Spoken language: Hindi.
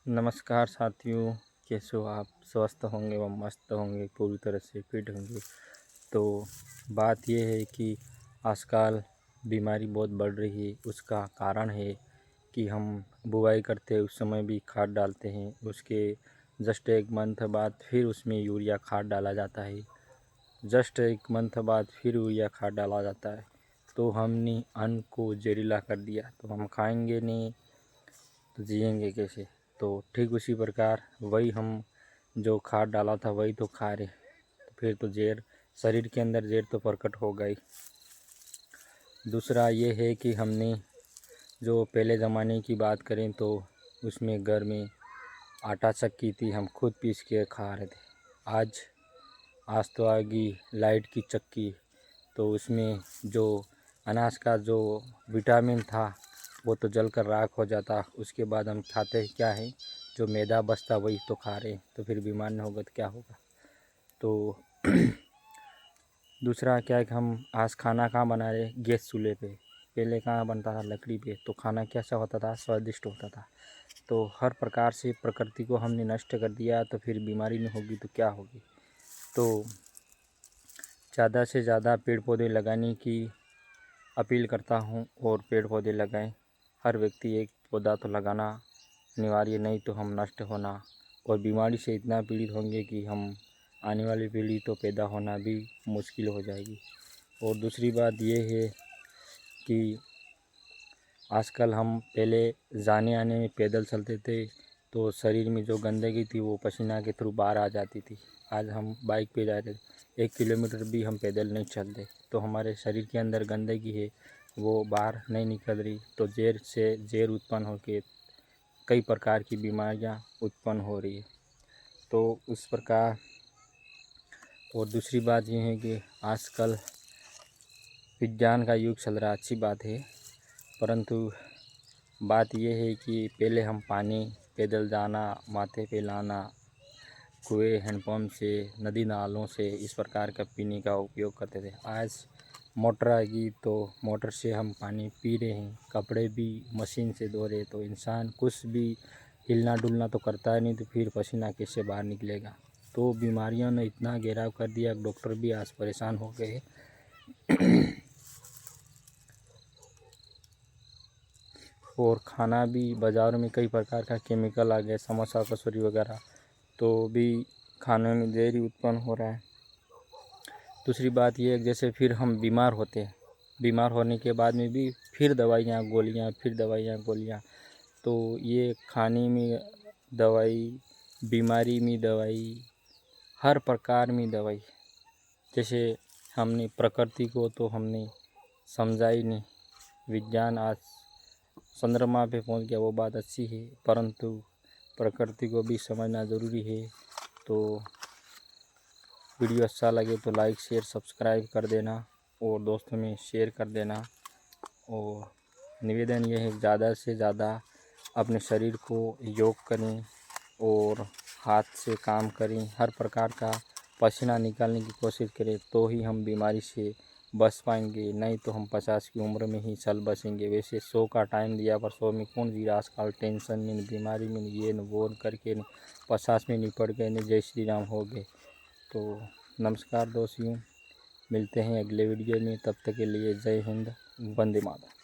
नमस्कार साथियों, कैसे हो आप? स्वस्थ होंगे व मस्त होंगे, पूरी तरह से फिट होंगे। तो बात ये है कि आजकल बीमारी बहुत बढ़ रही है। उसका कारण है कि हम बुआई करते हैं उस समय भी खाद डालते हैं, उसके जस्ट एक मंथ बाद फिर उसमें यूरिया खाद डाला जाता है, जस्ट एक मंथ बाद फिर यूरिया खाद डाला जाता है। तो हमने अन्न को जहरीला कर दिया, तो हम खाएंगे नहीं तो जिएंगे कैसे? तो ठीक उसी प्रकार वही हम जो खाद डाला था वही तो खा रहे, तो फिर तो जहर शरीर के अंदर जहर तो प्रकट हो गई। दूसरा ये है कि हमने जो पहले ज़माने की बात करें तो उसमें घर में आटा चक्की थी, हम खुद पीस के खा रहे थे। आज तो आ गई लाइट की चक्की, तो उसमें जो अनाज का जो विटामिन था वो तो जलकर राख हो जाता। उसके बाद हम खाते क्या है, जो मैदा बचता वही तो खा रहे, तो फिर बीमार न होगा तो क्या होगा? तो दूसरा क्या है कि हम आज खाना कहाँ बना रहे, गैस चूल्हे पे। पहले कहाँ बनता था, लकड़ी पे। तो खाना कैसा होता था, स्वादिष्ट होता था। तो हर प्रकार से प्रकृति को हमने नष्ट कर दिया, तो फिर बीमारी नहीं होगी तो क्या होगी? तो ज़्यादा से ज़्यादा पेड़ पौधे लगाने की अपील करता हूँ, और पेड़ पौधे लगाएं। हर व्यक्ति एक पौधा तो लगाना अनिवार्य, नहीं तो हम नष्ट होना और बीमारी से इतना पीड़ित होंगे कि हम आने वाली पीढ़ी तो पैदा होना भी मुश्किल हो जाएगी। और दूसरी बात ये है कि आजकल हम पहले जाने आने में पैदल चलते थे, तो शरीर में जो गंदगी थी वो पसीना के थ्रू बाहर आ जाती थी। आज हम बाइक पे जा रहे, 1 किलोमीटर भी हम पैदल नहीं चलते, तो हमारे शरीर के अंदर गंदगी है वो बाहर नहीं निकल रही, तो जहर से जहर उत्पन्न होकर कई प्रकार की बीमारियां उत्पन्न हो रही है। तो उस प्रकार और दूसरी बात यह है कि आजकल विज्ञान का युग चल रहा, अच्छी बात है, परंतु बात यह है कि पहले हम पानी पैदल जाना, माथे पे लाना, कुएं हैंडपम्प से, नदी नालों से इस प्रकार का पीने का उपयोग करते थे। आज मोटर आ गई, तो मोटर से हम पानी पी रहे हैं, कपड़े भी मशीन से धो रहे, तो इंसान कुछ भी हिलना डुलना तो करता है नहीं, तो फिर पसीना कैसे बाहर निकलेगा? तो बीमारियों ने इतना घेराव कर दिया, डॉक्टर भी आज परेशान हो गए। और खाना भी बाज़ार में कई प्रकार का केमिकल आ गया, समोसा कचौरी वगैरह, तो भी खाने में जहर ही उत्पन्न हो रहा है। दूसरी बात यह है जैसे फिर हम बीमार होते हैं, बीमार होने के बाद में भी फिर दवाइयाँ गोलियाँ, फिर दवाइयाँ गोलियाँ, तो ये खाने में दवाई, बीमारी में दवाई, हर प्रकार में दवाई। जैसे हमने प्रकृति को तो हमने समझा ही नहीं। विज्ञान आज चंद्रमा पे पहुंच गया, वो बात अच्छी है, परंतु प्रकृति को भी समझना ज़रूरी है। तो वीडियो अच्छा लगे तो लाइक शेयर सब्सक्राइब कर देना और दोस्तों में शेयर कर देना। और निवेदन यह है ज़्यादा से ज़्यादा अपने शरीर को योग करें और हाथ से काम करें, हर प्रकार का पसीना निकालने की कोशिश करें, तो ही हम बीमारी से बच पाएंगे, नहीं तो हम 50 की उम्र में ही चल बचेंगे। वैसे 100 का टाइम दिया, पर 100 में कौन जी रहा आजकल? टेंशन में, बीमारी में, ये न वो करके 50 में निपट गए, न जय श्री राम हो गए। तो नमस्कार दोस्तों, मिलते हैं अगले वीडियो में, तब तक के लिए जय हिंद, वंदे मातरम।